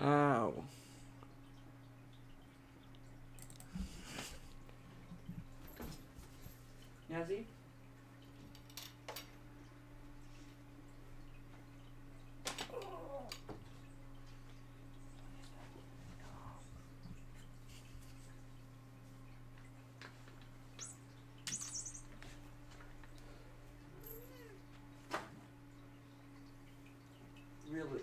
Ow. Yazzie? Really?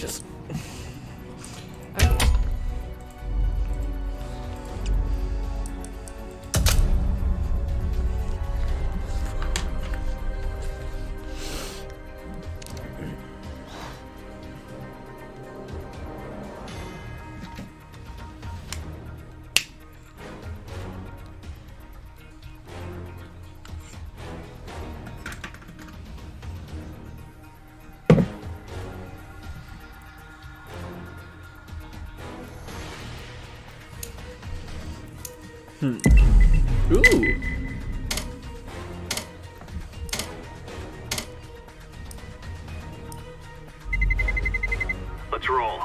just... Ooh. Let's roll.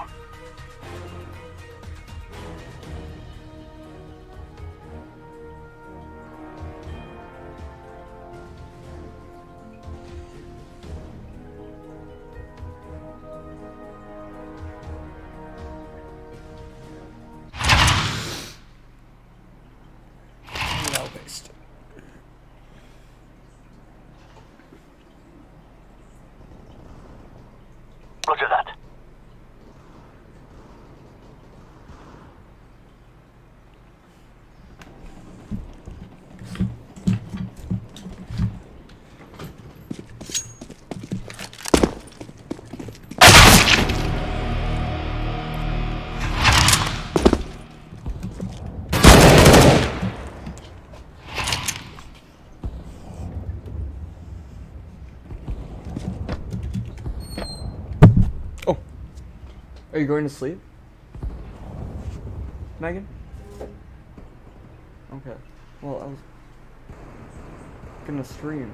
Paste. Roger that. Are you going to sleep, Megan? Okay. Well, I was gonna stream.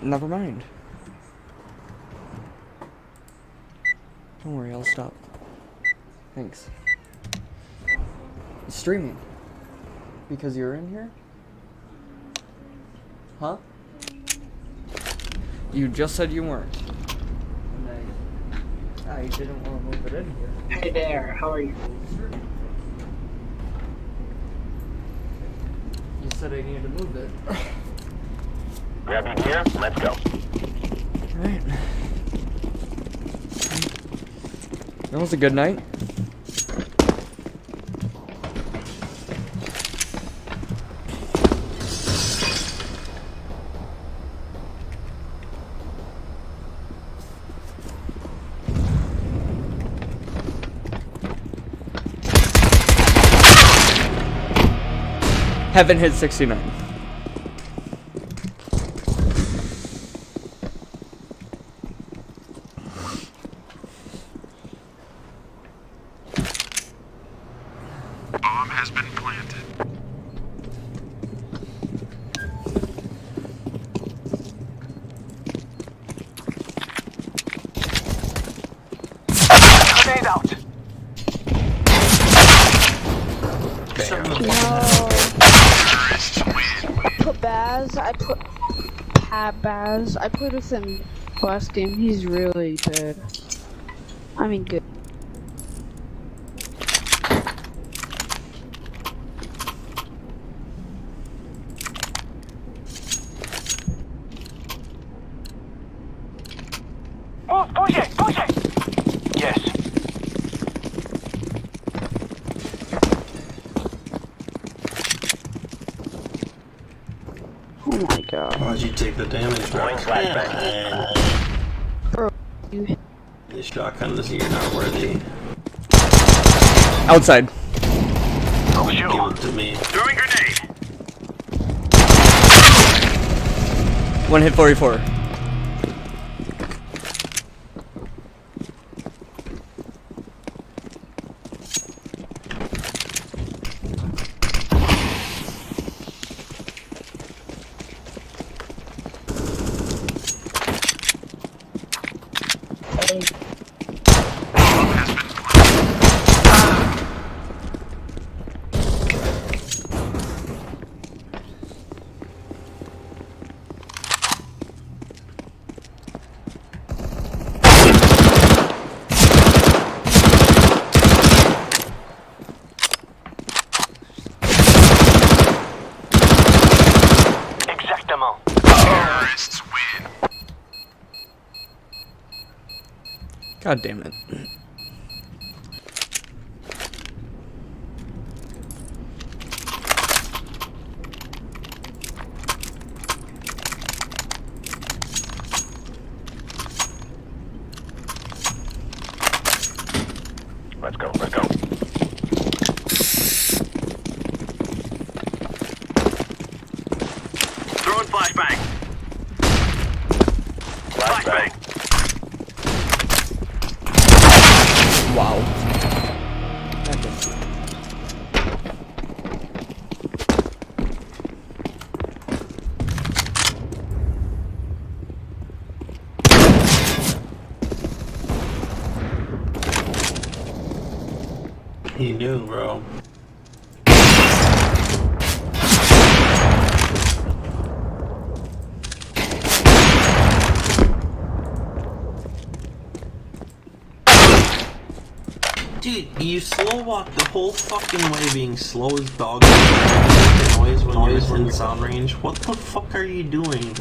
Never mind. Don't worry, I'll stop. Thanks. Streaming. Because you're in here? Huh? You just said you weren't. I didn't want to move it in here. Hey there, how are you? You said I needed to move it. Grab your gear, let's go. Alright. That was a good night. Haven't hit 69. Bomb has been planted. Grenade out. Baz. I played with him last game. He's really good. I mean, good. Move, push it, push it. Yes. Oh my god. Why'd you take the damage? Bro, you... The shotgun is you're not worthy. Outside. Oh, shoot. Give it to me. Throwing grenade. One hit 44. God damn it. Let's go, let's go. Throwing flashbang. Flashbang. Wow. He knew, bro. Dude, you slow walk the whole fucking way being slow as dog. Noise when you're in sound range. What the fuck are you doing?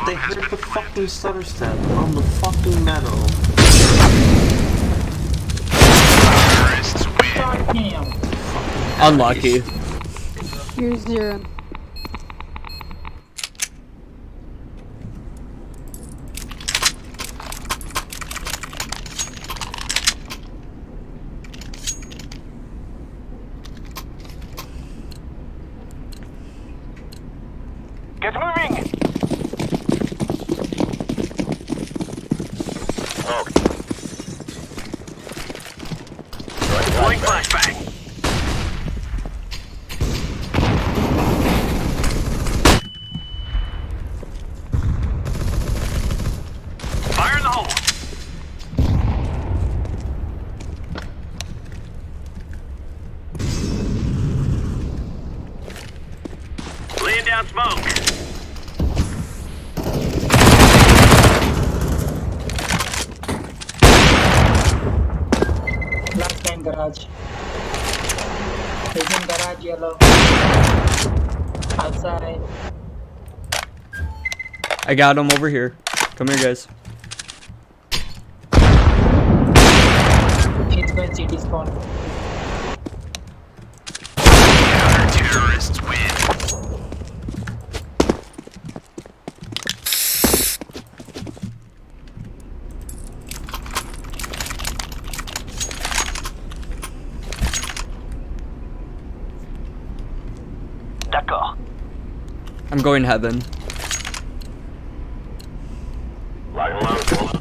They heard the fucking stutter step on the fucking metal. Unlucky. Here's 0. Get moving! Oh. Throwing flashbang. Fire in the hole. Laying down smoke. Last time garage. He's in garage yellow. Outside. I got him over here. Come here, guys. He's going city spawn. Terrorists win. D'accord. I'm going heaven. Lock and load.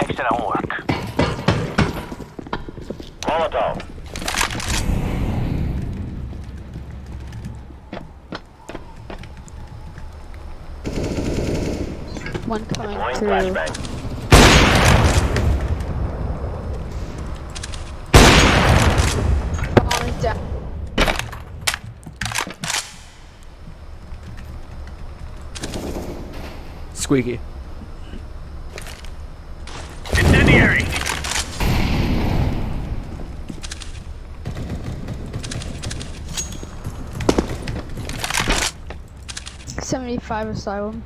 Excellent work. Molotov. One coming Deploying through. flashbang. Bomb is down. Squeaky. Incendiary. 75 asylum.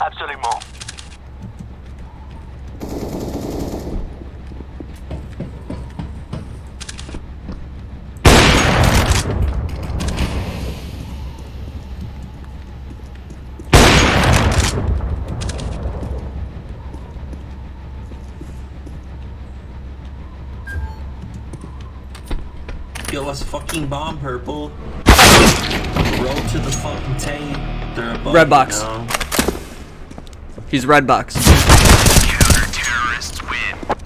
Absolument. Yo, let's fucking bomb purple. Roll to the fucking tape. They're above Red box. you now. He's red box. Counter-terrorists win.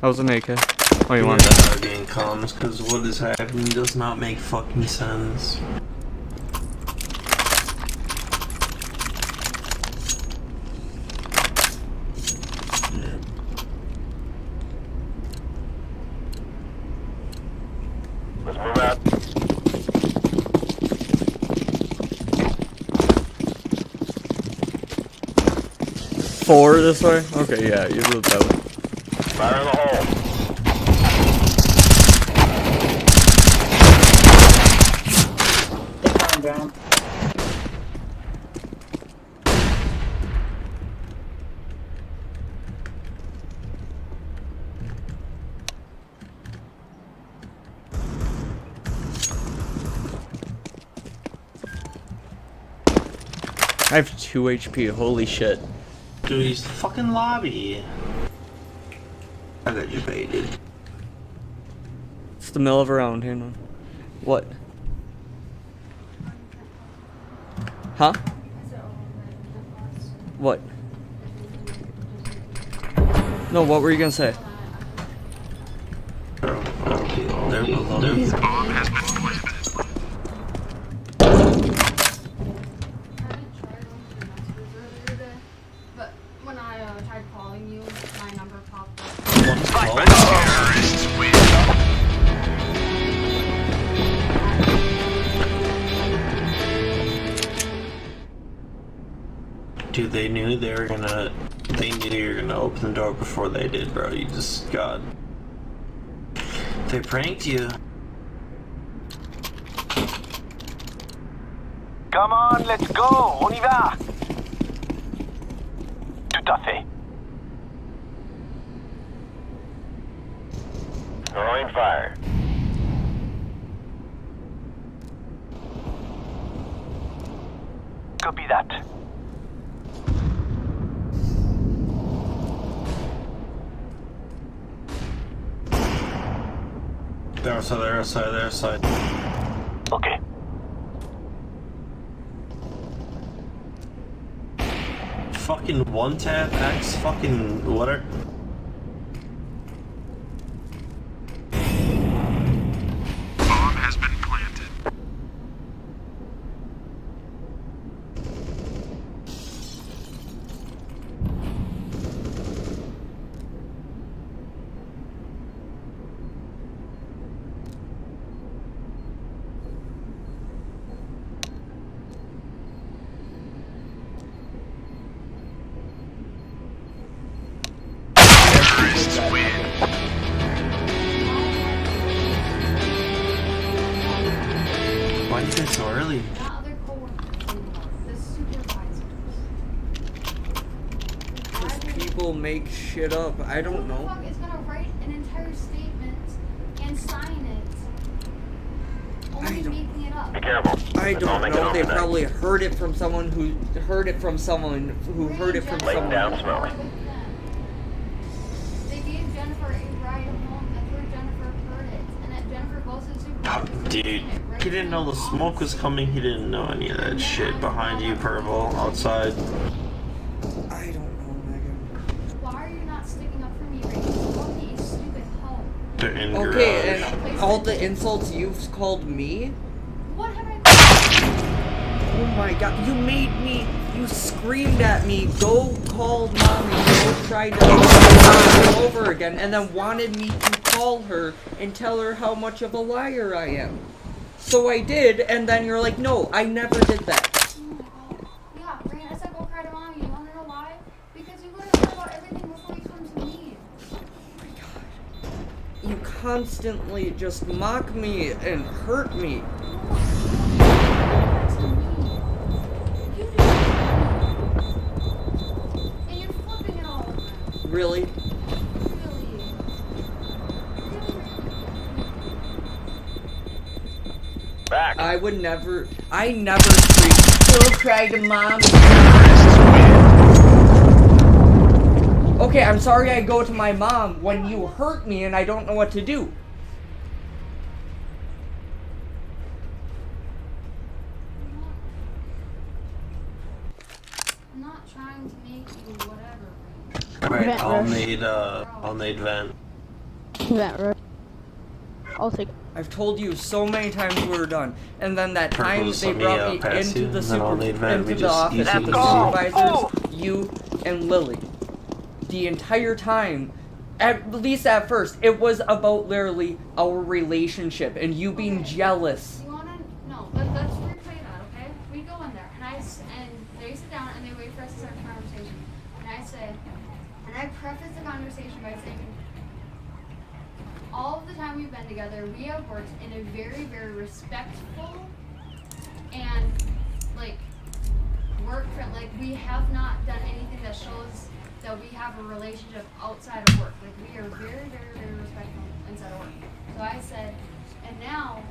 That was an AK. Oh, you Yeah, want that? that's how our game comes, because what is happening does not make fucking sense. Let's move out. Four this way? Okay, yeah, you look that way. Fire in the hole. I have 2 HP, holy shit. Dude, he's fucking lobby. I got you baited. It's the middle of a round, hang on. What? Huh? What? No, what were you gonna say? They're below. But when I tried calling you, my number popped up. Terrorists win. Dude, they knew they were gonna. They knew you were gonna open the door before they did, bro. You just got. They pranked you. Come on, let's go. On y va. Tout à fait. Throwing fire. Copy that. They're outside, they're outside, they're outside. Okay. Fucking one tap X fucking whatever. Bomb has been planted. Terrorists win. Why'd you get so early? Not other coworkers anymore. The supervisors. Because people make shit up. I don't Who the know. fuck is gonna write an entire statement and sign it? Only don't- making it up. Be careful. I Let's all don't make know. it They overnight. probably heard it from someone who heard it from someone who heard it from Jennifer Laying down someone. smoke. with them. They gave Jennifer a ride home. That's where Jennifer heard it. And that Jennifer goes to the supervisor. Dude, he didn't know the smoke was coming. He didn't know any of that shit behind you, Purple, outside. I don't know, Megan. Why are you not sticking up for me, Ray? You called me a stupid hoe. They're in Okay, garage. and all the insults you've called me? What have I Oh my god, you made me, you screamed at me, go call mommy, go try to over over again, and then wanted me to call her and tell her how much of a liar I am. So I did, and then you're like, no, I never did that. Oh my god. Yeah, Ray, I said go cry to mommy. You wanna know why? Because you would have heard about everything before you come to me. You constantly just mock me and hurt me. To me. You did it to me. And you're flipping it all around. Really? Really. Back. I never screamed, go cry to mom. Okay, I'm sorry I go to my mom when you hurt me and I don't know what to do. I'm not trying to make you whatever, Ray. Alright, Vent I'll need vent. That right. I'll take it. I've told you so many times we're done, and then that time Purples, they let me, brought me pass into you, the and then I'll need vent. We into the just office easily with the go. supervisors, you and Lily. The entire time, at least at first, it was about literally our relationship and you being Okay. jealous. You wanna? No, let's replay that, okay? We go in there, and they sit down and they wait for us to start the conversation. And I say, and I preface the conversation by saying, all of the time we've been together, we have worked in a very, very respectful and like we have not done anything that shows that we have a relationship outside of work. Like we are very, very, very respectful inside of work. So I said, and now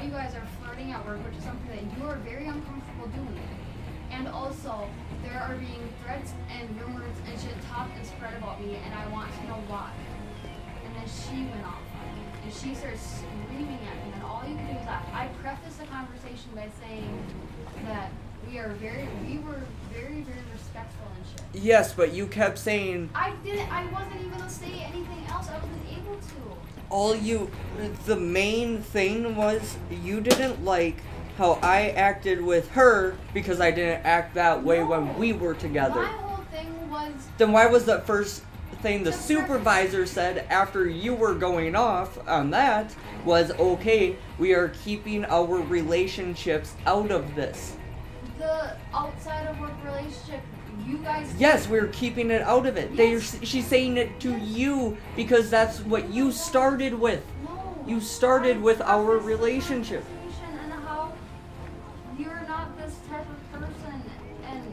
you guys are flirting at work, which is something that you are very uncomfortable doing. And also, there are being threats and rumors and shit talked and spread about me, and I want to know why. And then she went off on me, and she started screaming at me, and all you can do is laugh. I prefaced the conversation by saying that we were very, very respectful and shit. Yes, but you kept saying I wasn't even gonna say anything else. I wasn't able to. the main thing was you didn't like how I acted with her because I didn't act that way No. when we were together. My whole thing was Then why was the first thing the supervisor said after you were going off on that was, okay, we are keeping our relationships out of this? the outside of work relationship. You guys. Yes, we're keeping it out of it. Yes. She's saying it to you because that's what you started with. No. You started with our prefaced the relationship. conversation and how you're not this type of person, and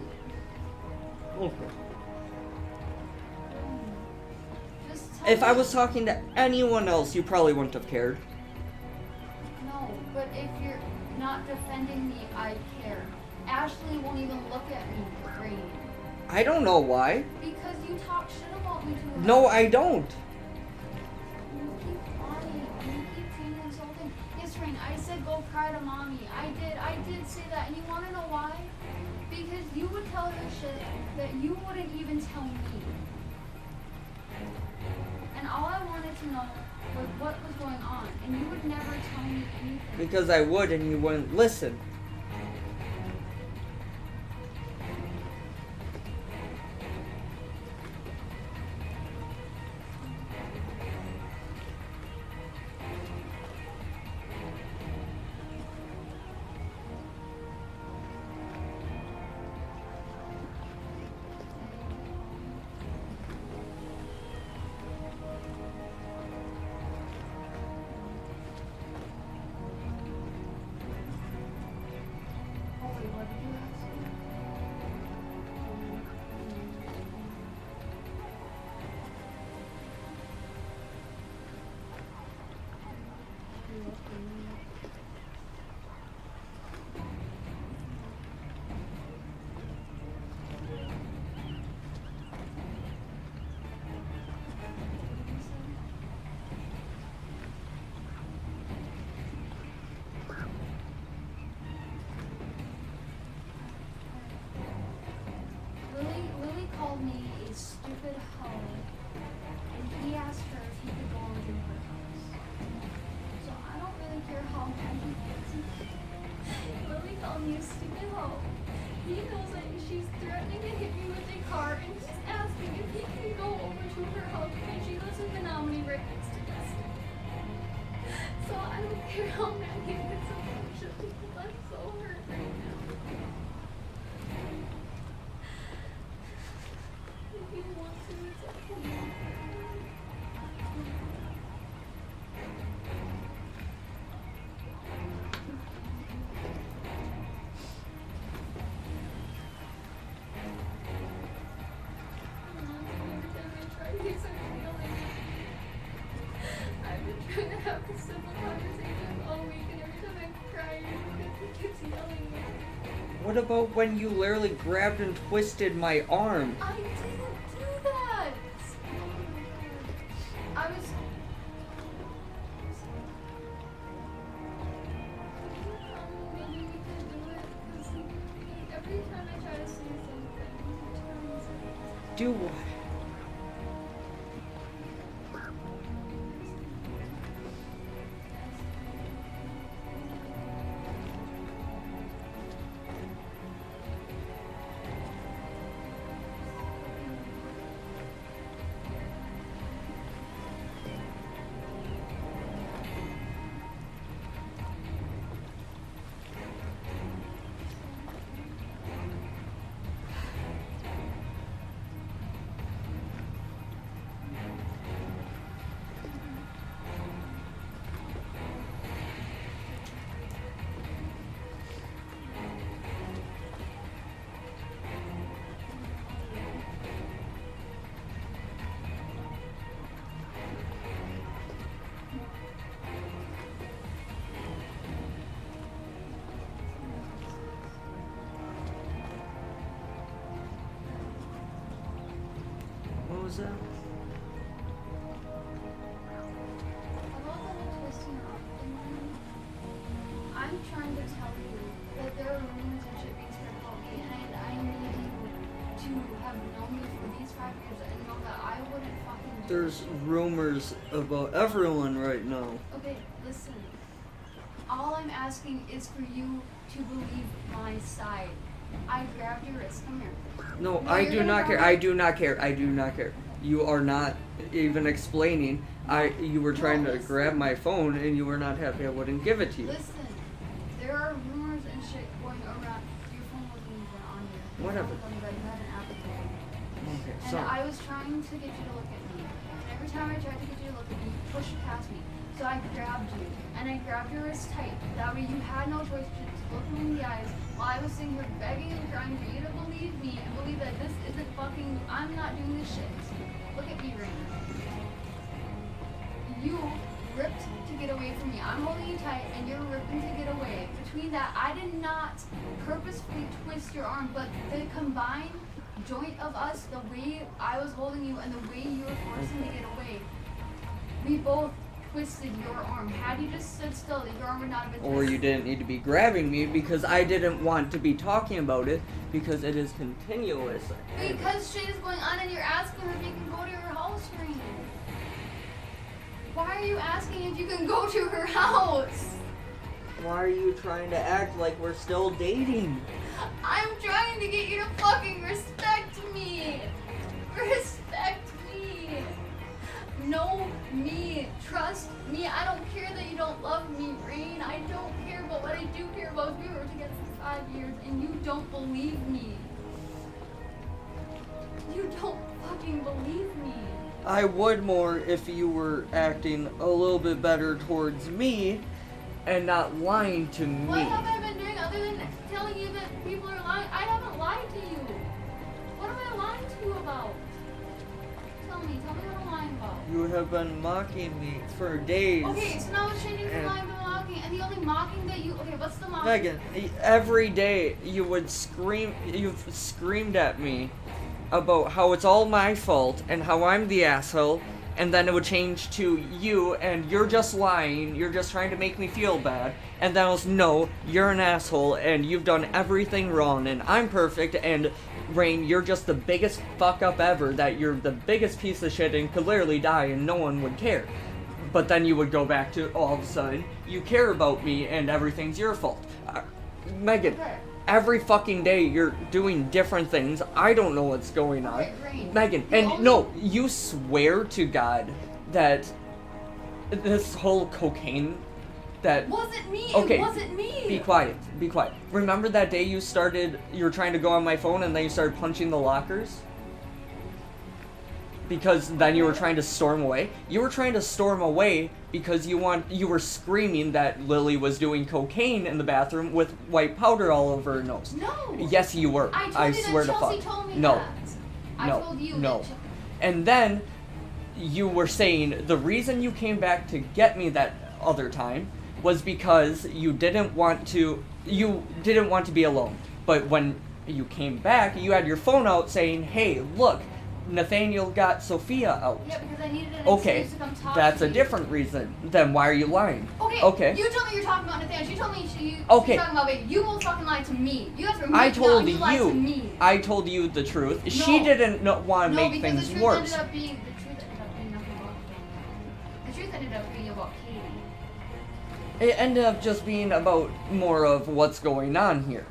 just tell If I me- was talking to anyone else, you probably wouldn't have cared. No, but if you're not defending me, I care. Ashley won't even look at me, Rain. I don't know why. Because you talk shit about me to her. No, I don't. You keep lying. You keep being insulting. Yes, Rain, I said go cry to mommy. I did say that. And you want to know why? Because you would tell her shit that you wouldn't even tell me. And all I wanted to know was what was going on. And you would never tell me anything. Because I would and you wouldn't listen. Oh, wait, what did you ask me? Lily called me a stupid hoe, and he asked her if he could go into her house. So I don't really care how mad he gets. Lily called me a stupid hoe. He knows that she's threatening to hit me with a car, and he's asking if he can go over to her house because she lives in Menominee right next to us. So I don't care how mad he gets about shit because I'm so hurt right now. If you want to, it's okay. I've been trying to have a simple conversation all week, and every time I cry, he keeps yelling at me. What about when you literally grabbed and twisted my arm? I didn't do that. I was. Maybe we can do it because every time I try to say something, he turns it. Do what? was that? About the whole twisting off thing, I'm trying to tell you that there are rumors and shit being spread about me, and I need you to have known me for these 5 years and know that I wouldn't fucking do There's it. rumors about everyone right now. Okay, listen. All I'm asking is for you to believe my side. I grabbed your wrist. Come here. No, No, I you're do gonna not care. grab I me? do not care. I do not care. You are not even explaining. You were trying to listen. grab my phone and you were not happy I wouldn't give it to you. Listen. There are rumors and shit going around. Your phone wasn't even on here. Your Whatever. phone was on, but you had an Apple phone. Okay, And so I was trying to get you to look at me. And every time I tried to get you to look at me, you pushed past me. So I grabbed you. And I grabbed your wrist tight. That way you had no choice but to look me in the eyes while I was sitting here begging and crying for you to believe me and believe that this isn't fucking, I'm not doing this shit. Look at me right now. You ripped to get away from me. I'm holding you tight and you're ripping to get away. Between that, I did not purposefully twist your arm, but the combined joint of us, the way I was holding you and the way you were forcing me to get away, we both twisted your arm. Had you just stood still, your arm would not have been twisted. or you didn't need to be grabbing me because I didn't want to be talking about it because it is continuous. Because shit is going on and you're asking her if you can go to her house right now. Why are you asking if you can go to her house? Why are you trying to act like we're still dating? I'm trying to get you to fucking respect me. Respect me. Know me. Trust me. I don't care that you don't love me, Rain. I don't care, but what I do care about is we were together for 5 years and you don't believe me. You don't fucking believe me. I would more if you were acting a little bit better towards me and not lying to me. What have I been doing other than telling you that people are lying? I haven't lied to you. What am I lying to you about? Tell me what I'm lying about. You have been mocking me for days. Okay, so now it's changing from And- lying to mocking, and the only mocking that you, okay, what's the mocking? Megan, every day you would scream, you've screamed at me about how it's all my fault and how I'm the asshole, and then it would change to you and you're just lying, you're just trying to make me feel bad, and then it was, no, you're an asshole and you've done everything wrong and I'm perfect and Rain, you're just the biggest fuck up ever, that you're the biggest piece of shit and could literally die and no one would care. But then you would go back to, all of a sudden, you care about me and everything's your fault. Megan, Okay. every fucking day you're doing different things. I don't know what's going on. Okay, Rain, Megan, the and only- no, you swear to God that this whole cocaine, that... Wasn't me, Okay, it wasn't me. Be quiet, be quiet. Remember that day you were trying to go on my phone and then you started punching the lockers? Because then you were trying to storm away? You were trying to storm away because you were screaming that Lily was doing cocaine in the bathroom with white powder all over her nose. No. Yes, you were. I told I you swear that to Chelsea fuck. told me No. that. I No. told you No. that And then you were saying the reason you came back to get me that other time was because you didn't want to be alone. But when you came back, you had your phone out saying, "Hey, look, Nathaniel got Sophia out." Yeah, because I needed an Okay, excuse to come talk that's to a you. different reason. Then why are you lying? Okay. You told me you're talking about Nathaniel. She told me Okay. she's talking about me. You both fucking lied to me. You guys were I making told out. You lied to me. you. I told you the truth. She No. didn't want to No, make because things the truth worse. ended up being nothing about the truth ended up being about Katie. It ended up just being about more of what's going on here.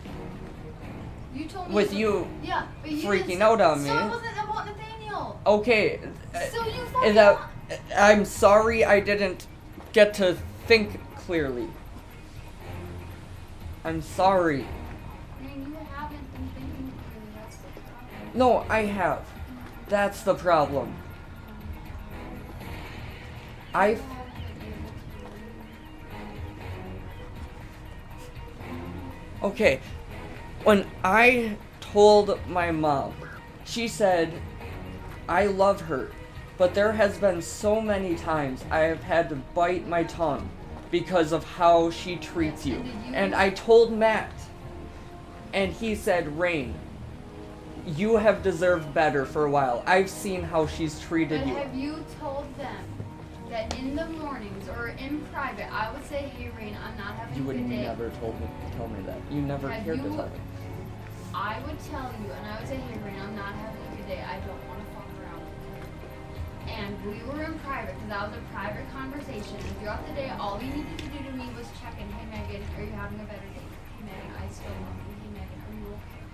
You told me With it was- you yeah, but you freaking didn't- out on So me. it wasn't about Nathaniel. Okay. So you fucking that, I'm sorry I didn't get to think clearly. I'm sorry. I mean, you haven't been thinking clearly. That's the problem. No, I have. That's the problem. You I haven't been able to. Okay. When I told my mom, she said, I love her, but there has been so many times I have had to bite my tongue because of how she treats you. And I told Matt, and he said, Rain, You have deserved better for a while. I've seen how she's treated But you. have you told them that in the mornings or in private, I would say, hey, Rain, I'm not having You a would good day. never tell me that. You never Have cared to you- tell me. I would tell you, and I would say, hey, Rain, I'm not having a good day. I don't want to fuck around. And we were in private, because that was a private conversation. And throughout the day, all you needed to do to me was check in. Hey, Megan, are you having a better day? Hey, Megan, I still love you. Hey, Megan, are you okay?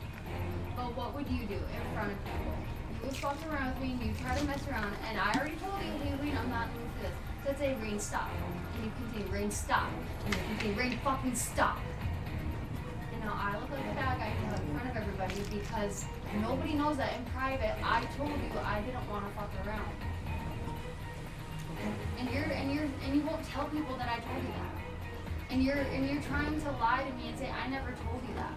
But what would you do in front of people? You would fuck around with me, and you try to mess around, and I already told you, hey, Rain, I'm not in the mood for this. So I'd say, Rain, stop. And you continue, Rain, stop. And you continue, Rain, fucking stop. You know, I look like a bad guy in front of everybody because nobody knows that in private. I told you I didn't want to fuck around. And you won't tell people that I told you that. And you're trying to lie to me and say I never told you that.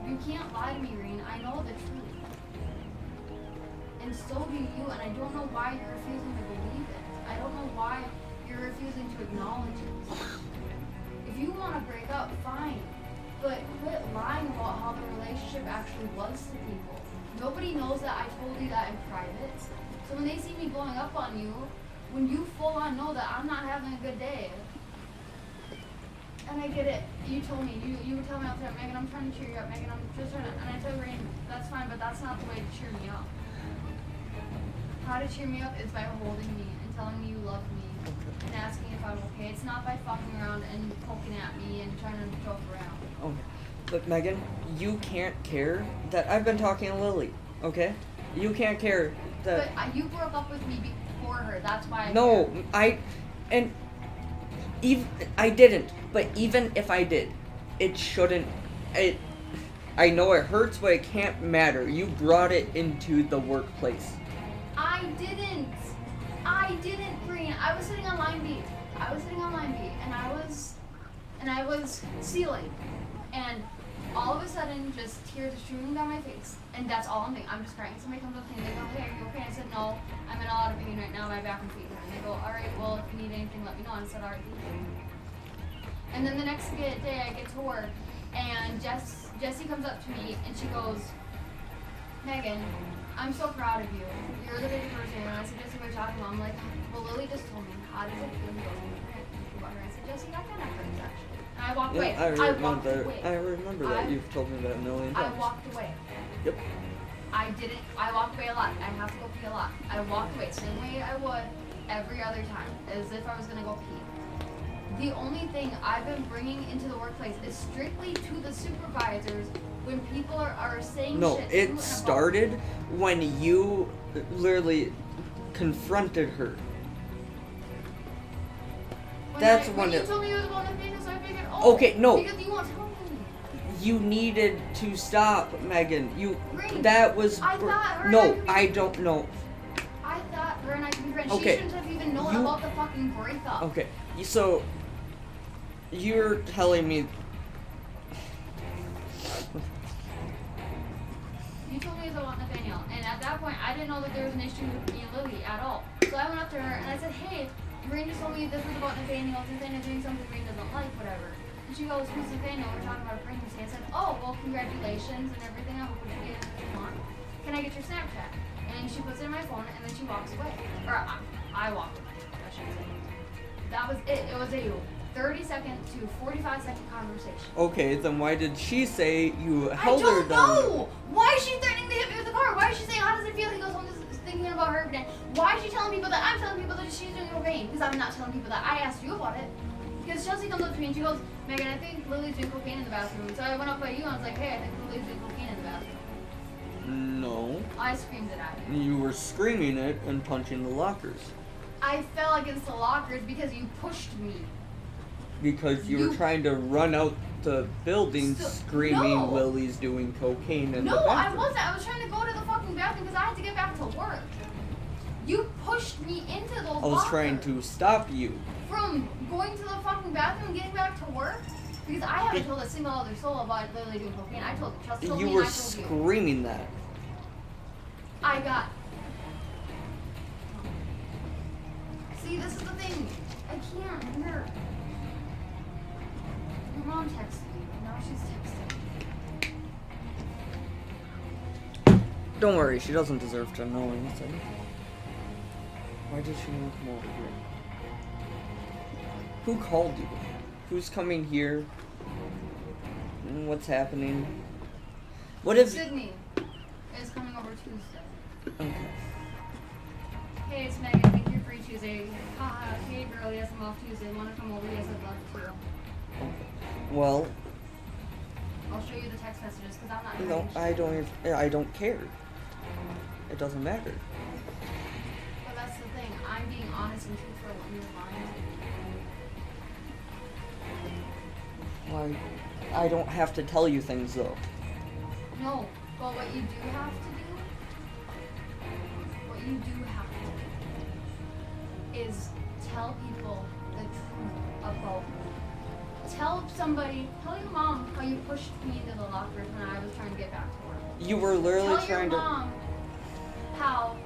You can't lie to me, Reen. I know the truth. And so do you, and I don't know why you're refusing to believe it. I don't know why you're refusing to acknowledge it. If you want to break up, fine. But quit lying about how the relationship actually was to people. Nobody knows that I told you that in private. So when they see me blowing up on you, when you full on know that I'm not having a good day, and I get it, you told me, you would tell me all the time, Megan, I'm trying to cheer you up, Megan, I'm just trying to, and I tell you, Rain, that's fine, but that's not the way to cheer me up. How to cheer me up is by holding me and telling me you love me and asking if I'm okay. It's not by fucking around and poking at me and trying to joke around. Okay. But Megan, you can't care that I've been talking to Lily, okay? You can't care that... But you broke up with me before her, that's why No, I didn't. But even if I did, it shouldn't. I know it hurts, but it can't matter. You brought it into the workplace. I didn't, Green. I was sitting on line B. And I was sealing. And all of a sudden, just tears are streaming down my face. And that's all I'm doing. I'm just crying. Somebody comes up to me and they go, hey, are you okay? I said, no, I'm in a lot of pain right now. My back and feet hurt. And they go, all right, well, if you need anything, let me know. And I said, all right. And then the next day, I get to work, and Jessie comes up to me, and she goes, Megan, I'm so proud of you. You're the big person. And I said, Jessie, what are you talking about? I'm like, well, Lily just told me. How does it feel? He goes, I said, Jessie, that kind of hurts, actually. And I walked away. I remember that. You've told me that a million times. I walked away. Yep. I walked away a lot. I have to go pee a lot. I walked away, same way I would every other time, as if I was going to go pee. The only thing I've been bringing into the workplace is strictly to the supervisors when people are saying No, shit. it started when you literally confronted her. When you told me you was going to Phoenix, I figured, Okay, no. Because you won't tell me. You needed to stop, Megan. Green, That was... I thought her No, and I could be I don't know. I thought her and I could be friends. Okay. She shouldn't have even known about the fucking breakup. Okay, so... You're telling me... You told me about Nathaniel, and at that point, I didn't know that there was an issue with me and Lily at all. So I went up to her and I said, hey, Green just told me this was about Nathaniel. Nathaniel's doing something Green doesn't like, whatever. And she goes, who's Nathaniel? We're talking about a pregnancy. I said, oh, well, congratulations and everything. I hope we get it if you want. Can I get your Snapchat? And she puts it in my phone, and then she walks away. Or I walked away, I should say. That was it. It was a 30-second to 45-second conversation. Okay, then why did she say you held her down? I don't know! Why is she threatening to hit me with the car? Why is she saying, how does it feel? He goes, I'm just thinking about her every day. Why is she telling people that I'm telling people that she's doing cocaine? Because I'm not telling people that. I asked you about it. Because Chelsea comes up to me and she goes, Megan, I think Lily's doing cocaine in the bathroom. So I went up by you and I was like, hey, I think Lily's doing cocaine in the bathroom. No. I screamed it at you. You were screaming it and punching the lockers. I fell against the lockers because you pushed me. Because you were trying to run out the building screaming No. Lily's doing cocaine in the No, I bathroom. wasn't. I was trying to go to the fucking bathroom because I had to get back to work. You pushed me into those I was trying to stop you. From going to the fucking bathroom and getting back to work? Because I haven't told a single other soul about Lily doing cocaine. I told Chelsea told You me were and I told you. screaming that. I got... See, this is the thing. I can't hear. Your mom texted me, and now she's texting. Don't worry, she doesn't deserve to know anything. Why did she even come over here? Who called you? Who's coming here? What's happening? What if... Sydney is coming over Tuesday. Okay. Hey, it's Megan. Think you're free Tuesday. Haha. Hey, girl. Yes, I'm off Tuesday. Want to come over? Yes, I'd love to. Well, I'll show you the text messages because I'm not. you know, I don't care. It doesn't matter. But that's the thing. I'm being honest and truthful when you're lying. Why? I don't have to tell you things though. No, but what you do have to do is tell people the truth about me. Tell your mom how you pushed me into the locker room when I was trying to get back to work. You were literally Tell trying your mom how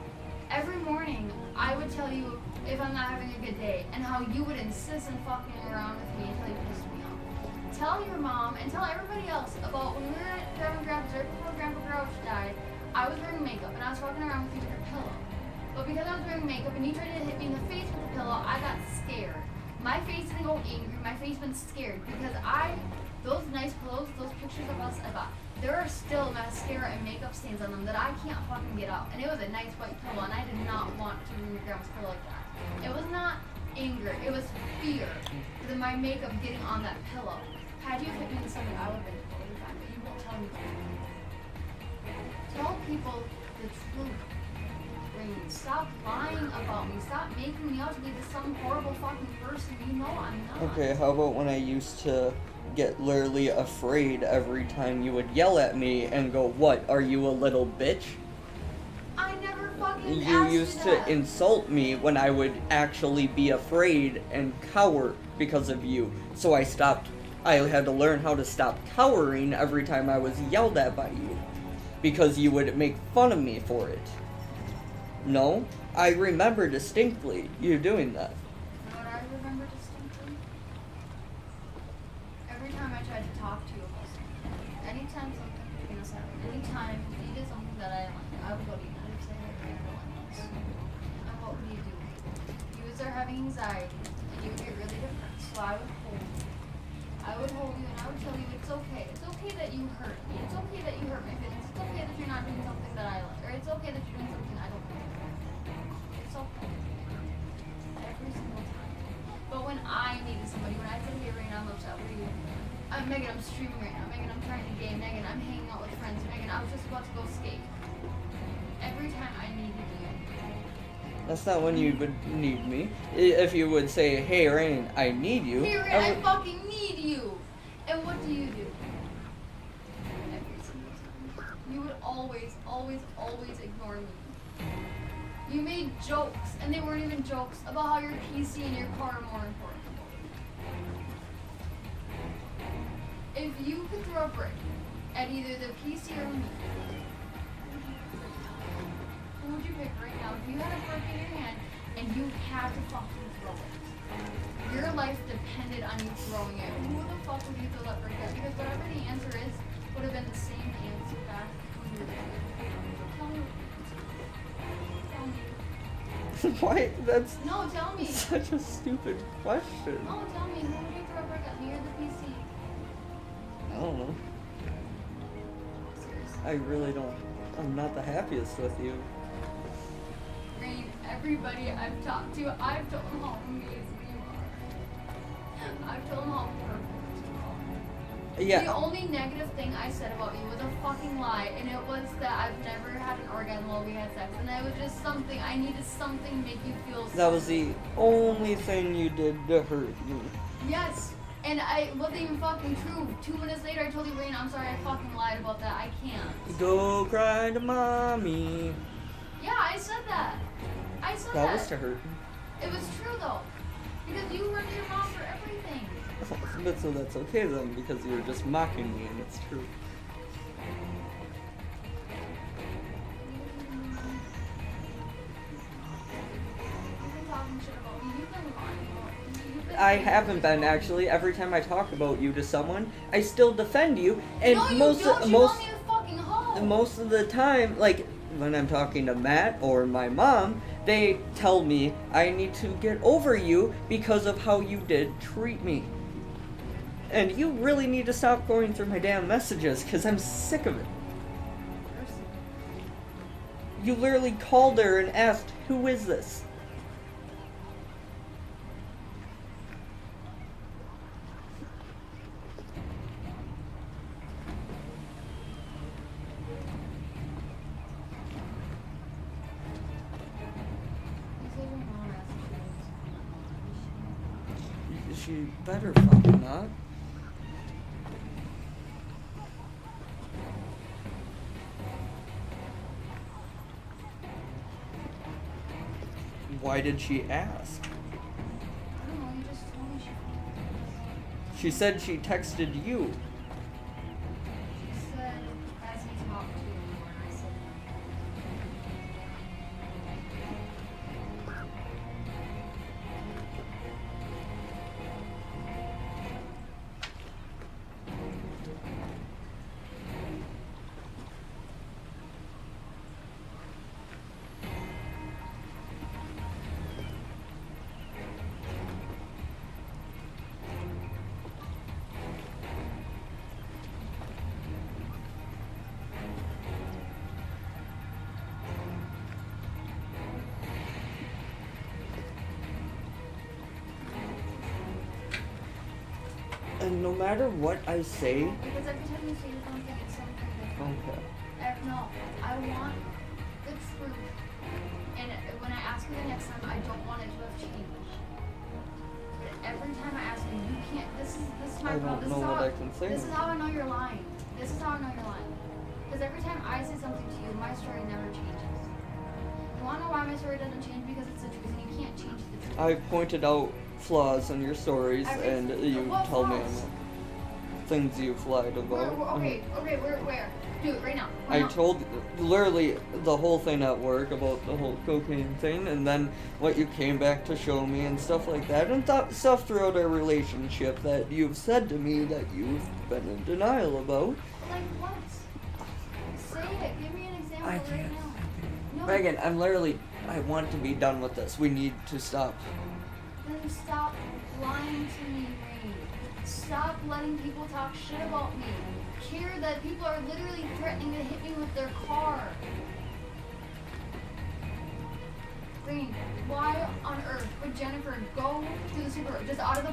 every morning I would tell you if I'm not having a good day, and how you would insist on fucking around with me until you pissed me off. Tell your mom and tell everybody else about when we were at Grandma and Grandpa's right before Grandpa Grouch died. I was wearing makeup and I was walking around with you with your pillow. But because I was wearing makeup and you tried to hit me in the face with the pillow, I got scared. My face didn't go angry, my face went scared because those nice pillows, those pictures of us I got, there are still mascara and makeup stains on them that I can't fucking get out. And it was a nice white pillow and I did not want to ruin your grandma's pillow like that. It was not anger, it was fear because of my makeup getting on that pillow. Had you hit me in the stomach, I would have been totally fine, but you won't tell me that. Tell people the truth. Stop lying about me. Stop making me out to be some horrible fucking person. You know I'm not. Okay, how about when I used to get literally afraid every time you would yell at me and go, "What, are you a little bitch?" I never fucking You asked used you to that. insult me when I would actually be afraid and cower because of you. So I had to learn how to stop cowering every time I was yelled at by you. Because you would make fun of me for it. No, I remember distinctly you doing that. You know what I remember distinctly? Every time I tried to talk to you about something, anytime anytime you did something that I didn't like, I would go to you and I would say, "Hey, I don't like this." And what would you do? You would start having anxiety and you would get really depressed. So I would hold you. I would hold you and I would tell you it's okay. It's okay that you hurt me. It's okay that you hurt my feelings. It's okay that you're not doing something that I like. Or it's okay that you're doing something I don't like. It's okay. Every single time. But when I needed somebody, when I said, "Hey, Rain, I'm upset. What are you?" Megan, I'm streaming right now. Megan, I'm trying to game. Megan, I'm hanging out with friends. Megan, I was just about to go skate. Every time I needed you. That's not when you would need me. If you would say, "Hey, Rain, I need you." Hey, Rain, I fucking need you. And what do you do? Every single time. You would always, always, always ignore me. You made jokes, and they weren't even jokes, about how your PC and your car are more important. If you could throw a brick at either the PC or me, who would you pick right now? If you had a brick in your hand and you had to fucking throw it, your life depended on you throwing it, who the fuck would you throw that brick at? Because whatever the answer is, would have been the same answer back when you were there. Tell me. Why? That's No, tell me. such a stupid question. No, tell me. Who would you throw a brick at? Me or the PC? I don't know. Seriously. I really don't. I'm not the happiest with you. Rain, everybody I've talked to, I've told them how amazing you are. I've told them how perfect you are. Yeah. The only negative thing I said about you was a fucking lie, and it was that I've never had an orgasm while we had sex, and that was just something, I needed something to make you feel That was the only thing you did to hurt me. Yes, and I wasn't even fucking true. 2 minutes later, I told you, Rain, I'm sorry, I fucking lied about that. I can't. Go cry to mommy. Yeah, I said that. I said That that. was to hurt me. It was true though, because you run to your mom for everything. But so that's okay then, because you were just mocking me and it's true. You've been talking shit about me. You've been lying about me. You've been I haven't been actually. Every time I talk about you to someone, I still defend you. And No, you most don't. You most want me to fucking hoe. most of the time, like when I'm talking to Matt or my mom, they tell me I need to get over you because of how you did treat me. And you really need to stop going through my damn messages, because I'm sick of it. You literally called her and asked, who is this? She better fucking not. Why did she ask? I don't know, you just told me She said she texted you. she said, as he talked to you, and I said, And no matter what I say, because every time you say something, it's something different. okay. No, I want the truth. And when I ask you the next time, I don't want it to have changed. But every time I ask you, you can't. This is my I problem. don't know what I can say. This is how I know you're lying. This is how I know you're lying. Because every time I say something to you, my story never changes. You want to know why my story doesn't change? Because it's the truth, and you can't change the truth. I pointed out flaws in your stories, and you What tell me flaws? things you've lied about. Okay, where? Do it right now. I told literally the whole thing at work about the whole cocaine thing, and then what you came back to show me and stuff like that, and stuff throughout our relationship that you've said to me that you've been in denial about. Like what? Say it. Give me an example I right can't. now. No. Megan, I want to be done with this. We need to stop. Then stop lying to me, Rain. Stop letting people talk shit about me. Care that people are literally threatening to hit me with their car. Rain, why on earth would Jennifer go to the supervisor, just out of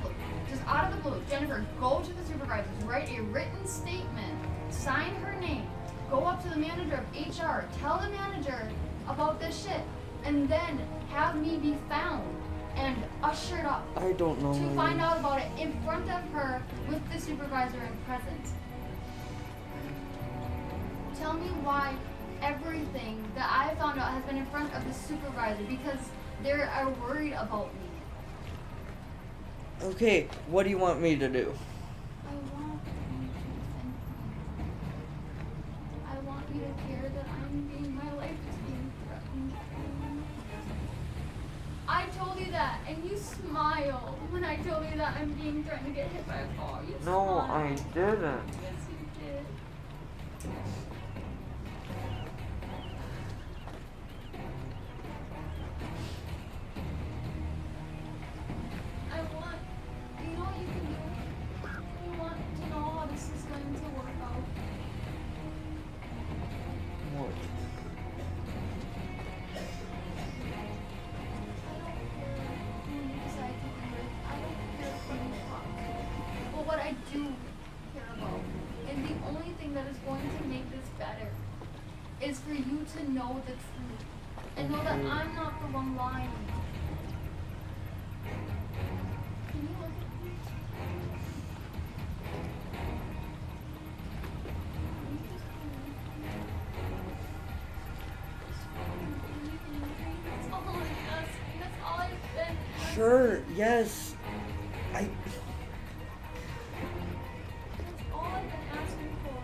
the blue, Jennifer, go to the supervisors, write a written statement, sign her name, go up to the manager of HR, tell the manager about this shit, and then have me be found and ushered up I don't know. to find out about it in front of her with the supervisor in presence. Tell me why everything that I found out has been in front of the supervisor, because they are worried about me. Okay, what do you want me to do? I want you to think me. I want you to hear that my life is being threatened. I told you that, and you smiled when I told you that I'm being threatened to get hit by a car. You No, smiled. I didn't. Yes, you did. I want, you know what you can do? You want to know how this is going to work out. What? I don't care who you decide to be with. I don't care who you fuck. But what I do care about, and the only thing that is going to make this better, is for you to know the truth. And know that I'm not the one lying. Can you look at me? That's all I'm asking. That's all I've been asking. Sure, yes. That's all I've been asking for.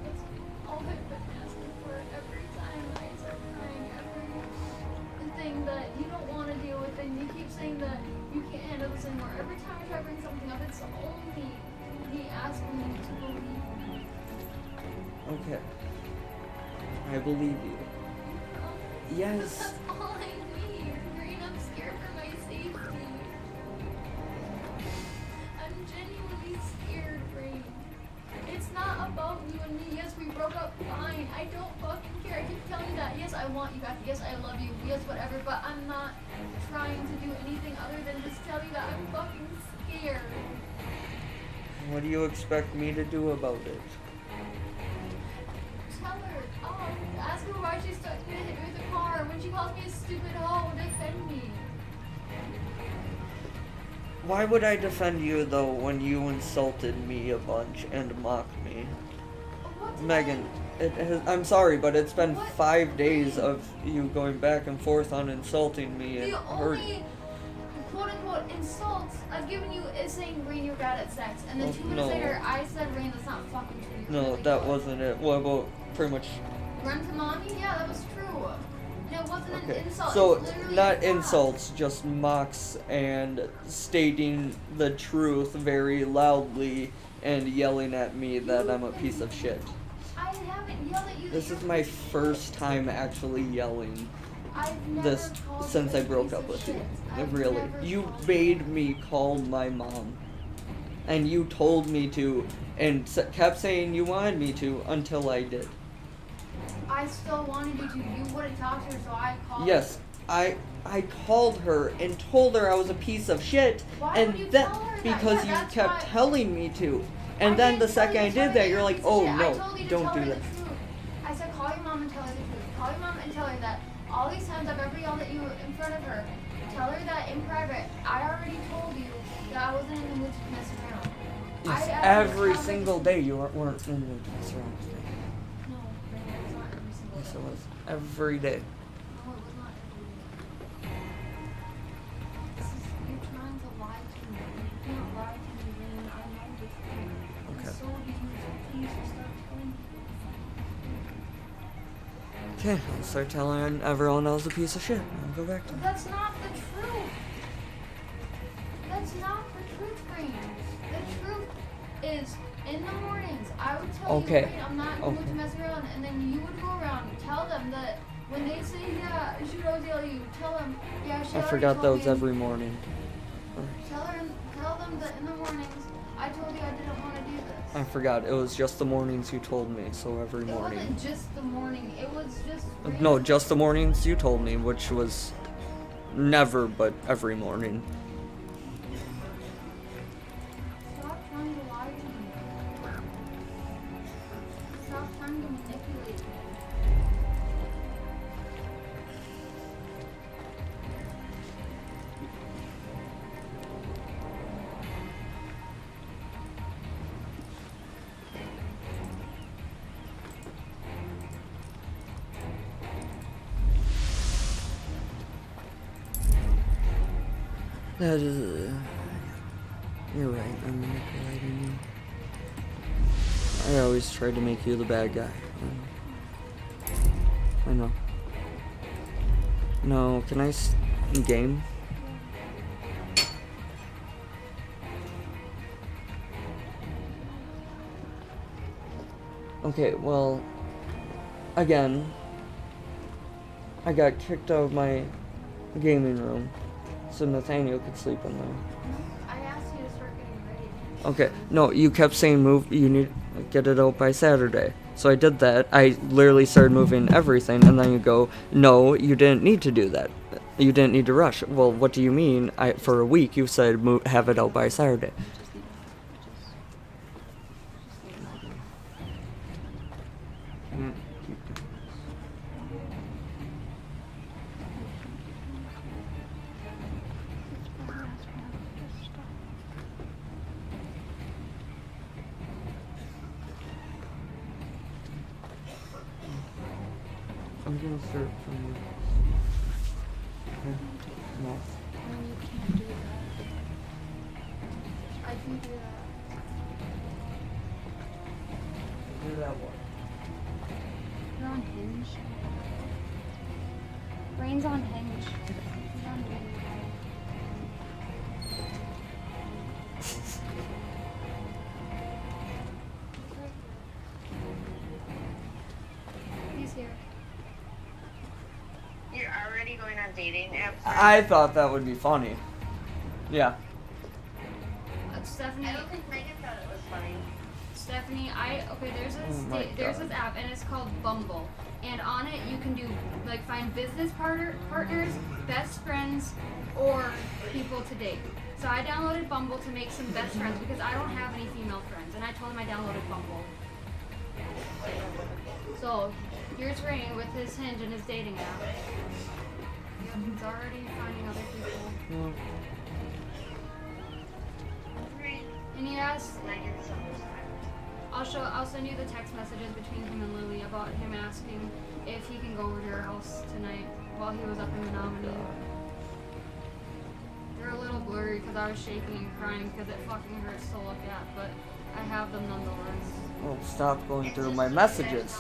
That's all I've been asking for every time I start crying, every you don't want to deal with it, and you keep saying that you can't handle this anymore. Every time I try to bring something up, it's only me asking you to believe me. Okay. I believe you. Yes. That's all I need. Green, I'm scared for my safety. I'm genuinely scared, Green. It's not about you and me. Yes, we broke up fine. I don't fucking care. I keep telling you that. Yes, I want you back. Yes, I love you. Yes, whatever. But I'm not trying to do anything other than just tell you that I'm fucking scared. What do you expect me to do about it? Tell her. Oh, ask her why she's stuck me to hit me with a car. When she calls me a stupid hoe, defend me. Why would I defend you though when you insulted me a bunch and mocked me? What did Megan, I'm sorry, but it's been What? 5 days of you going back and forth on insulting me and The hurting. only quote-unquote insults I've given you is saying, Rain, you're bad at sex. And then Oh, 2 minutes no. later, I said, Rain, that's not fucking true. You're No, really that good." wasn't it. What about pretty much? Run to mommy? Yeah, that was true. And it wasn't an Okay, insult. so it's literally a not fact. insults, just mocks and stating the truth very loudly and yelling at me that I'm a piece of shit. I haven't yelled at you. that This you're is a my piece of first shit. time actually yelling I've never this called since you I a broke piece up of with you. shit. I've Really. never You called made me call my mom. And you told me to and kept saying you wanted me to until I did. I still wanted you to. You wouldn't talk to her, so I called Yes, I called her and told her I was a piece of shit, Why and would you that tell her that? because Yeah, you that's kept why- telling me to. I And then didn't the tell second you I to tell did her that, you're a like, piece of "Oh shit. I no, told you to don't tell do her that." the truth. I said, call your mom and tell her the truth. Call your mom and tell her that all these times I've ever yelled at you in front of her, tell her that in private, I already told you that I wasn't in the mood to mess around. Yes, I every tell her- single day you weren't in the mood to mess around with me. No, Brandon, it's not every single Yes, day. it was every day. No, it was not every day. You're trying to lie to me. You can't lie to me, Brandon. I know the truth. Okay. And so do you. So please just start telling me. Okay, I'll start telling everyone I was a piece of shit. I'll go back to it. That's not the truth. That's not the truth, Green. The truth is, in the mornings, I would tell Okay. you, Green, I'm not going Okay. to mess around, and then you would go around and tell them that when they say, yeah, she would always yell at you, tell them, yeah, she I already forgot that told was me. every morning. Tell them that in the mornings, I told you I didn't want to do this. I forgot. It was just the mornings you told me, so every It morning. wasn't just the morning. It was just. No, just the mornings you told me, which was never but every morning. Stop trying to lie to me. Stop trying to manipulate me. That is. You're right. I'm manipulating you. I always try to make you the bad guy. I know. No, can I game? Okay, well, again, I got kicked out of my gaming room, so Nathaniel could sleep in there. I asked you to start getting ready. Okay, no, you kept saying move, you need to get it out by Saturday. So I did that. I literally started moving everything, and then you go, no, you didn't need to do that. You didn't need to rush. Well, what do you mean? For a week, you said have it out by Saturday. I'm gonna start from no. I can do that. Do that one. You're on Hinge. Brain's on Hinge. going on dating apps? I thought that would be funny. Yeah. Stephanie. I don't think Megan thought it was funny. Stephanie, there's Oh my there's God. this app and it's called Bumble, and on it you can do like find business partners, best friends, or people to date. So I downloaded Bumble to make some best friends because I don't have any female friends, and I told him I downloaded Bumble. So here's Ray with his Hinge and his dating app. Yep, he's already finding other people. And he asked, Megan's so much time. I'll send you the text messages between him and Lily about him asking if he can go over to your house tonight while he was up in the nominee. They're a little blurry because I was shaking and crying because it fucking hurts to look at, but I have them nonetheless. Oh, stop going through my messages.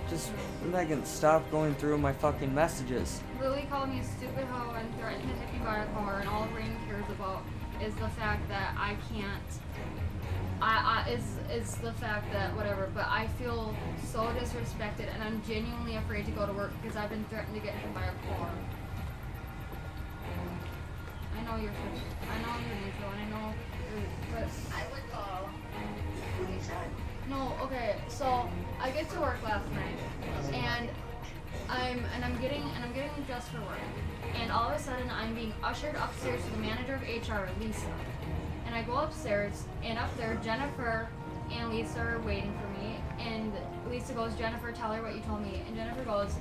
Just, Megan, stop going through my fucking messages. Lily called me a stupid hoe and threatened to hit me by a car, and all Rain cares about is the fact that I can't. Is the fact that whatever, but I feel so disrespected, and I'm genuinely afraid to go to work because I've been threatened to get hit by a car. I know you're neutral, and I know, but I would call. no, okay. So I get to work last night, and I'm getting dressed for work, and all of a sudden I'm being ushered upstairs to the manager of HR, Lisa. And I go upstairs, and up there Jennifer and Lisa are waiting for me. And Lisa goes, "Jennifer, tell her what you told me." And Jennifer goes,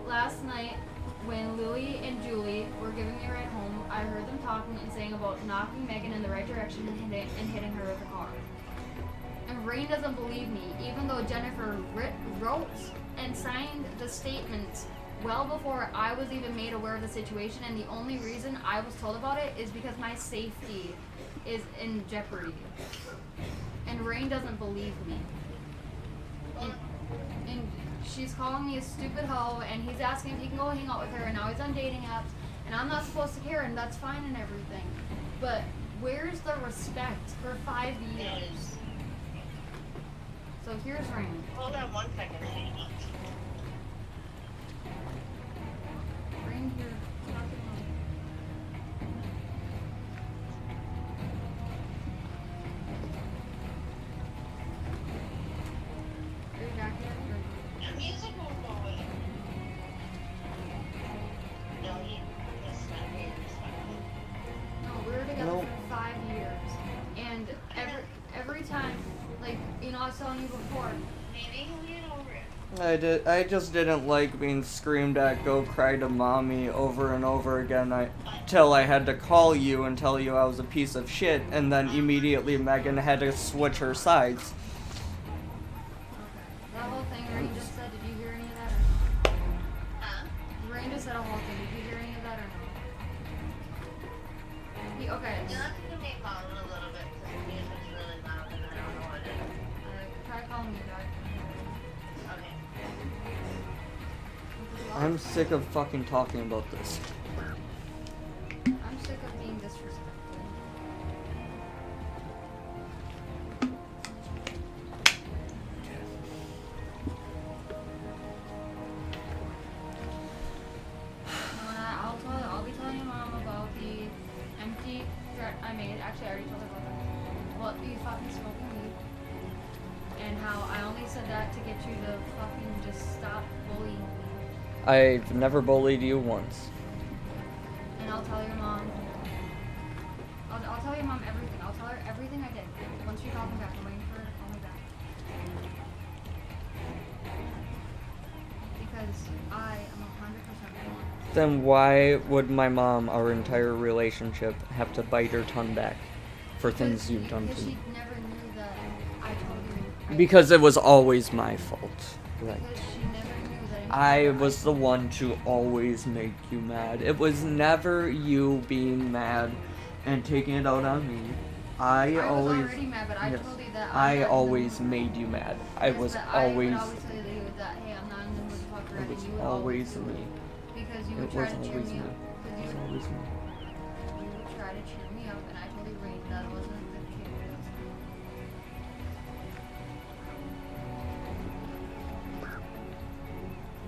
"Last night when Lily and Julie were giving me a ride home, I heard them talking and saying about knocking Megan in the right direction and hitting her with a car." And Rain doesn't believe me, even though Jennifer wrote and signed the statement well before I was even made aware of the situation, and the only reason I was told about it is because my safety is in jeopardy. And Rain doesn't believe me. And she's calling me a stupid hoe, and he's asking if he can go hang out with her, and now he's on dating apps, and I'm not supposed to care, and that's fine and everything. But where's the respect for 5 years? So here's Rain. Hold on 1 second. Rain here. Are you back yet? Or- The music won't go away. No, it's not here. No, we were together No. for 5 years, and every time, like, you know, I was telling you before. Maybe he'll get over it. I just didn't like being screamed at, "Go cry to mommy," over and over again. Till I had to call you and tell you I was a piece of shit, and then immediately Megan had to switch her sides. Okay, that whole thing Rain just said. Did you hear any of that? Or no? Huh? Rain just said a whole thing. Did you hear any of that or no? Okay. You'll have to give me a call in a little bit because the music's really loud and I don't know what it is. Try calling me back. Okay. I'm sick of fucking talking about this. I'm sick of being disrespected. I'll be telling your mom about the empty threat I made. Actually, I already told her about that. About you fucking smoking weed. And how I only said that to get you to fucking just stop bullying me. I've never bullied you once. And I'll tell your mom. I'll tell your mom everything. I'll tell her everything I did. Once she calls me back, I'm waiting for her to call me back. Because I am 100% honest. Then why would my mom, our entire relationship, have to bite her tongue back for things you've done Because to me? she never knew that I told you. Because it was always my fault. Like, Because she never knew that I was the one to always make you mad. It was never you being mad and taking it out on me. I was always, already mad, but I yes, told you that I I'm not always in the mood. made you mad. I Yes, was but always, I would always tell you that, hey, I'm not in the mood to fuck around. it was and you would always do me. it. Because you It would try was to cheer always me me. up. It Because was always me. you would try to cheer me up, and I told you, Rain, that wasn't the case.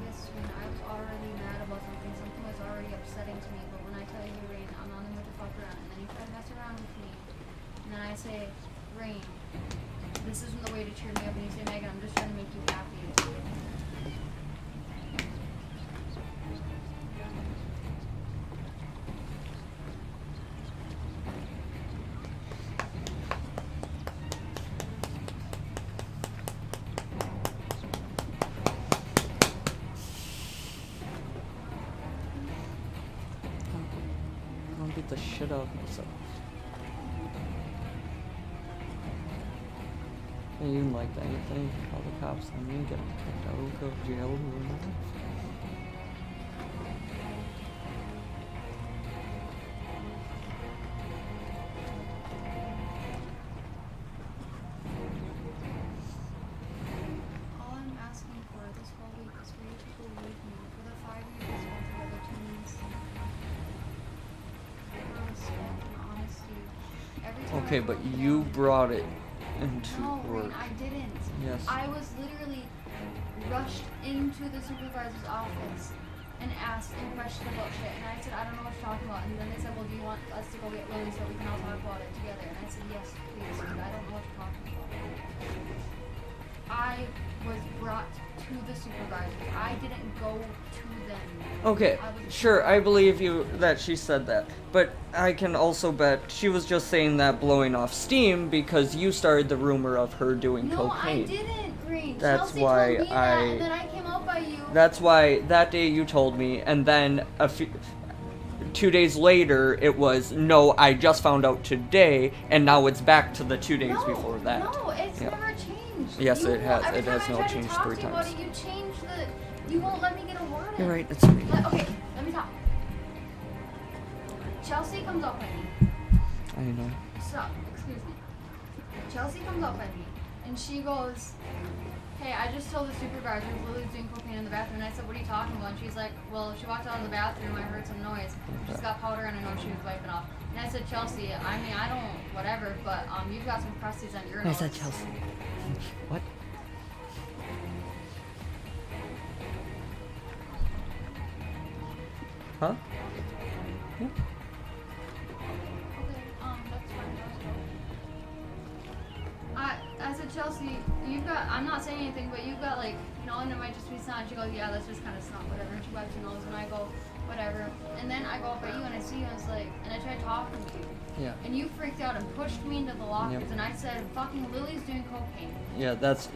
Yes, upsetting to me, but when I tell you, Rain, I'm not in the mood to fuck around, and then you try to mess around with me, and then I say, Rain, this isn't the way to cheer me up, and you say, Megan, I'm just trying to make you happy. I'll beat the shit out of myself. And you didn't like that, you think? Call the cops on me, get kicked out, go to jail, whatever. All I'm asking for this whole week is for you to believe me for the 5 years worth of other teams. For respect and honesty. Every time Okay, I but broke you down- brought it into No, work. Rain, I didn't. Yes. I was literally rushed into the supervisor's office and asked and questioned about shit. And I said, I don't know what you're talking about. And then they said, well, do you want us to go get Lily so we can all talk about it together? And I said, yes, please, because I don't know what you're talking about. I was brought to the supervisor. I didn't go to them. Okay, I was- sure, I believe you that she said that. But I can also bet she was just saying that blowing off steam because you started the rumor of her doing No, cocaine. I didn't, Green. That's Chelsea why told me that, and then I came out by you. That's why that day you told me, and then 2 days later it was, no, I just found out today, and now it's back to the 2 days before that. No, it's Yeah. never changed. Yes, it has. Every It time has I now try to changed talk 3 to you about times. it, you change the. You won't let me get a word in. You're right, it's me. Okay, let me talk. Chelsea comes up at me. I know. Stop, excuse me. Chelsea comes up at me, and she goes, hey, I just told the supervisor Lily's doing cocaine in the bathroom. And I said, what are you talking about? And she's like, well, she walked out of the bathroom, I heard some noise. She's got powder, and I know she was wiping off. And I said, Chelsea, I mean, I don't, whatever, but you've got some crusties on your I nose. said Chelsea. What? Huh? Yeah. Okay, that's fine. That's cool. I said, Chelsea, you've got, I'm not saying anything, but you've got, like, you know, and it might just be snot. She goes, yeah, that's just kind of snot, whatever. And she wipes her nose, and I go, whatever. And then I go up at you, and I see you, and it's like, and I tried talking to you. Yeah. And you freaked out and pushed me into the lockers, Yep. and I said, fucking Lily's doing cocaine. Yeah, that's.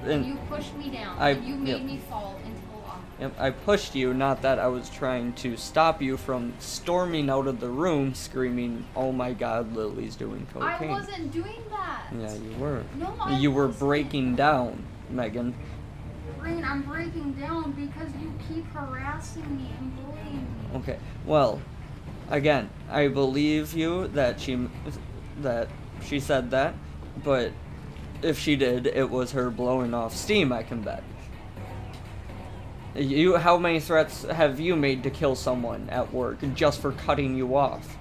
And you pushed me down, I- and you made yep. me fall into the locker. Yep, I pushed you, not that I was trying to stop you from storming out of the room screaming, oh my god, Lily's doing cocaine. I wasn't doing that. Yeah, you were. No, I You were wasn't. breaking down, Megan. Rain, I'm breaking down because you keep harassing me and bullying me. Okay, well, again, I believe you that she said that, but if she did, it was her blowing off steam, I can bet. How many threats have you made to kill someone at work just for cutting you off?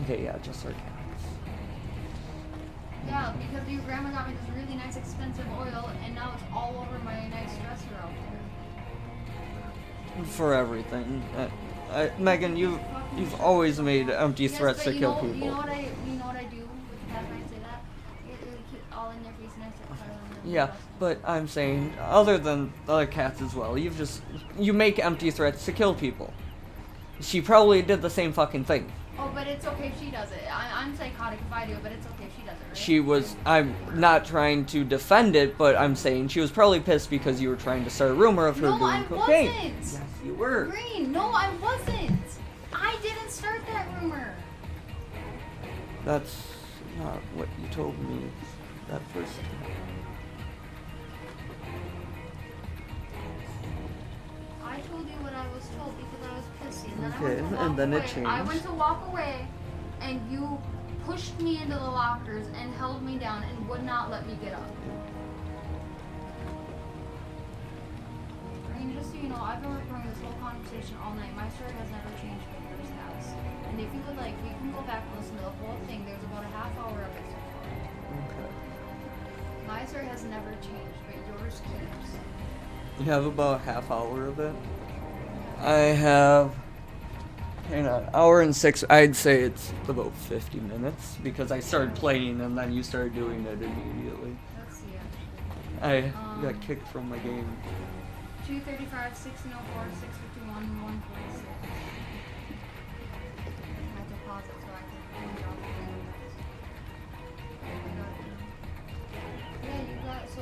Okay, yeah, just sarcastic. Yeah, because your grandma got me this really nice expensive oil, and now it's all over my nice dresser out there. For everything. Megan, you've always made empty Yes, threats but to kill You people. know what I do with the cat when I say that? It keep all in their face, and I start cuddling them. Yeah, but I'm saying, other than other cats as well, you make empty threats to kill people. She probably did the same fucking thing. Oh, but it's okay if she does it. I'm psychotic if I do it, but it's okay if she does it, right? She was, I'm not trying to defend it, but I'm saying she was probably pissed because you were trying to start a rumor of her No, doing I cocaine. wasn't. Yes, you were. Green, no, I wasn't. I didn't start that rumor. That's not what you told me that first time. I told you what I was told because I was pissy, and then I Okay, went to walk and then it away. I changed. went to walk away, and you pushed me into the lockers and held me down and would not let me get up. I mean, just so you know, I've been recording this whole conversation all night. My story has never changed, but yours has. And if you would like, we can go back and listen to the whole thing. There's about a half hour of it so far. Okay. My story has never changed, but yours keeps. You have about a half hour of it. I have, hang on, hour and 6. I'd say it's about 50 minutes because I started playing and then you started doing it immediately. Let's see actually. I got kicked from my game. 235, 1604, 651, 146. I had to pause it so I could drop it. Yeah, you got, so,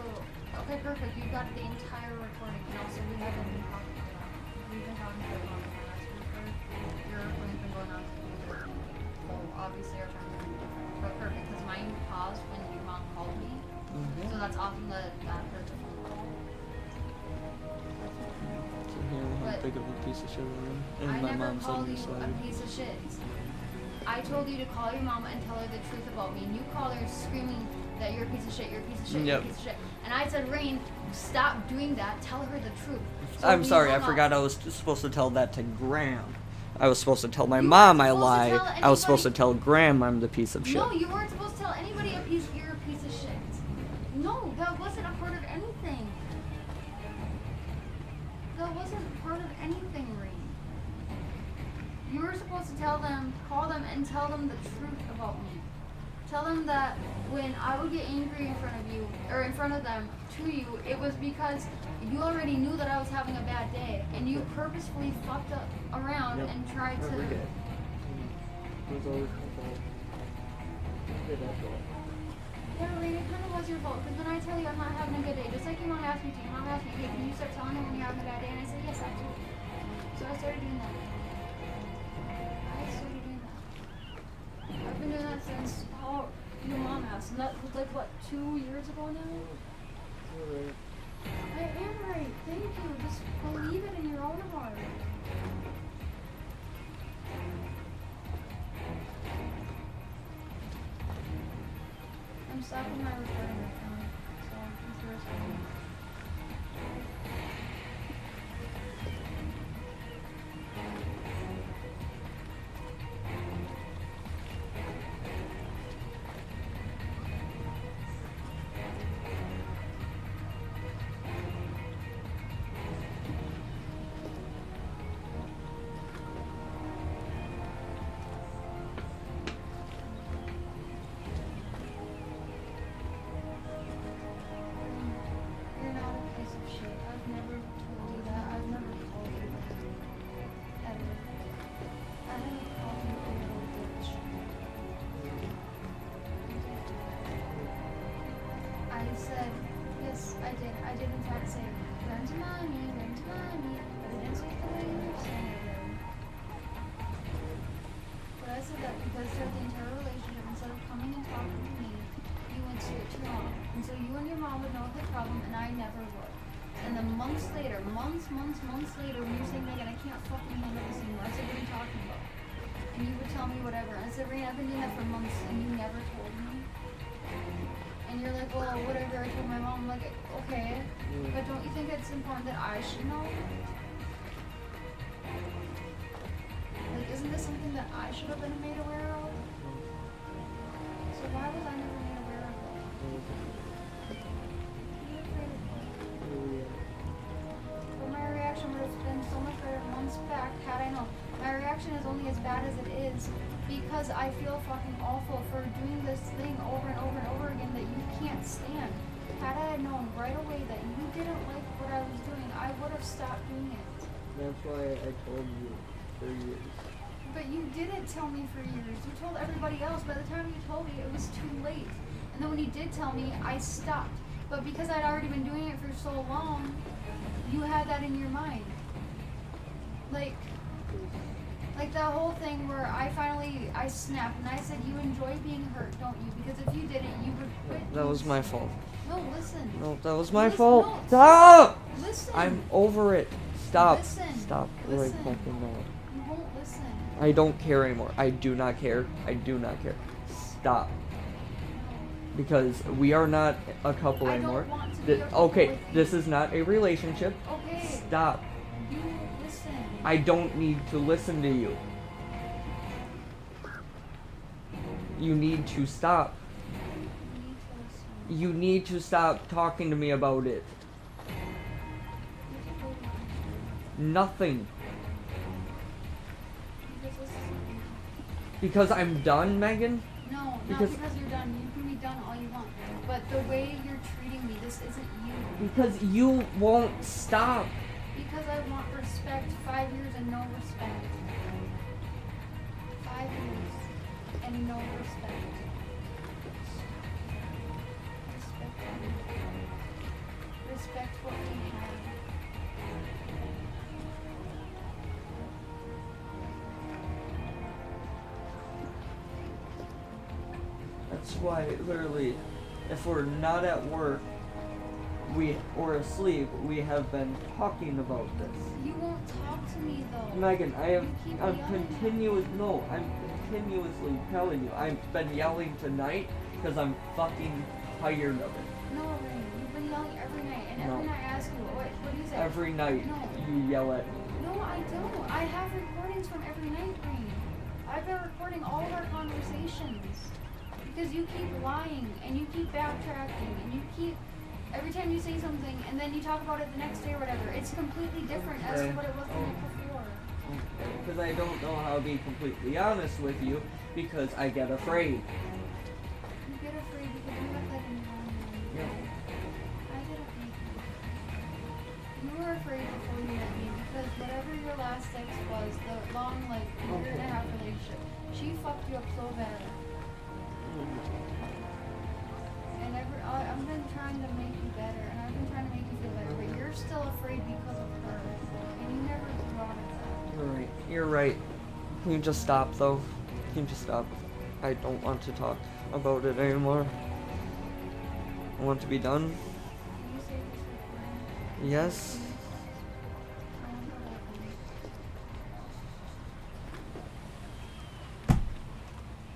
okay, perfect. You got the entire recording. And also, we haven't been talking about it. We've been talking about it on the last week. Your recording's been going on. So, obviously, our time is different. But perfect, because mine paused when your mom called me. So that's often after the phone call. So here, how But big of a piece of shit I am. I And my never mom's called on you your a side. piece of shit. I told you to call your mama and tell her the truth about me, and you called her screaming that you're a piece of shit, you're a piece of shit, you're a Yep. piece of shit. And I said, Rain, stop doing that. Tell her the truth. So I'm we sorry, I hung up. forgot I was supposed to tell that to Graham. I was supposed to tell my You mom weren't I supposed to lied. tell I was supposed to anybody- tell Graham I'm the piece of shit. No, you weren't supposed to tell anybody you're a piece of shit. No, that wasn't a part of anything. That wasn't part of anything, Rain. You were supposed to tell them, call them, and tell them the truth about me. Tell them that when I would get angry in front of you, or in front of them, to you, it was because you already knew that I was having a bad day, and you purposefully fucked up around Yep. and tried to. Every day. It was always my fault. Yeah, Rain, it kind of was your fault, because when I tell you I'm not having a good day, just like your mom asked me to, your mom asked me, hey, can you start telling them when you're having a bad day? And I said, yes, absolutely. So I started doing that. I've been doing that since your mom asked, and that was like, what, 2 years ago now? I am right, thank you. Just believe it in your own heart. I'm stopping my recording right now, so I'm seriously. You're not a piece of shit. I've never told you that. I've never called you that. Ever. I haven't called you a little bitch. I said, yes, I did. I did in fact say, run to mommy, run to mommy. But I didn't say it the way you were saying it, really. But I said that because throughout the entire relationship, instead of coming and talking to me, you went straight to your mom. And so you and your mom would know the problem, and I never would. And then months later, months later, when you're saying, Megan, I can't fucking handle this anymore, I said, what are you talking about? And you would tell me whatever. And I said, Rain, I've been doing that for months, and you never told me. And you're like, well, whatever, I told my mom. I'm like, okay, but don't you think it's important that I should know? Like, isn't this something that I should have been made aware of? So why was I never made aware of it? What are you afraid of? But my reaction would have been so much better months back had I known. My reaction is only as bad as it is because I feel fucking awful for doing this thing over and over and over again that you can't stand. Had I known right away that you didn't like what I was doing, I would have stopped doing it. That's why I told you for years. But you didn't tell me for years. You told everybody else. By the time you told me, it was too late. And then when you did tell me, I stopped. But because I'd already been doing it for so long, you had that in your mind. Like that whole thing where I snapped and I said, you enjoy being hurt, don't you? Because if you didn't, you would quit. That was my fault. No, listen. No, that was my Listen, fault. no, Stop! Listen. I'm over it. Stop. Listen. Stop right Listen. fucking now. You won't listen. I don't care anymore. I do not care. I do not care. Stop. Because we are not a couple I don't anymore. want to be a couple Okay, with you. this is not a relationship. Okay. Stop. You listen. I don't need to listen to you. You need to stop. You need to listen. You need to stop talking to me about it. Nothing. Because this is Because I'm done, Megan? no, not Because- because you're done. You can be done all you want. But the way you're treating me, this isn't you. Because you won't stop. Because I want respect. 5 years and no respect. 5 years and no respect. Respect me. Respect what we have. That's why, literally, if we're not at work, or asleep, we have been talking about this. You won't talk to me though. Megan, You keep I'm yelling. continuously telling you. I've been yelling tonight because I'm fucking tired of it. No, Ray, you've been yelling every night, and every No. night I ask you, what do you say? Every night No. you yell at me. No, I don't. I have recordings from every night, Ray. I've been recording all of our conversations. Because you keep lying, and you keep backtracking, and you keep, every time you say something, and then you talk about it the next day or whatever, it's completely different as to Okay. what it was the night before. Because I don't know how to be completely honest with you because I get afraid. You get afraid because you have that in your own mind. Yeah. I get afraid. You were afraid before you met me because whatever your last ex was, the long, like, year and a half relationship, she fucked you up so bad. And I've been trying to make you better, and I've been trying to make you feel better, but you're still afraid because of her, and you never brought it up. You're right. You're right. Can you just stop, though? Can you just stop? I don't want to talk about it anymore. I want to be done. Can you say this with me? Yes.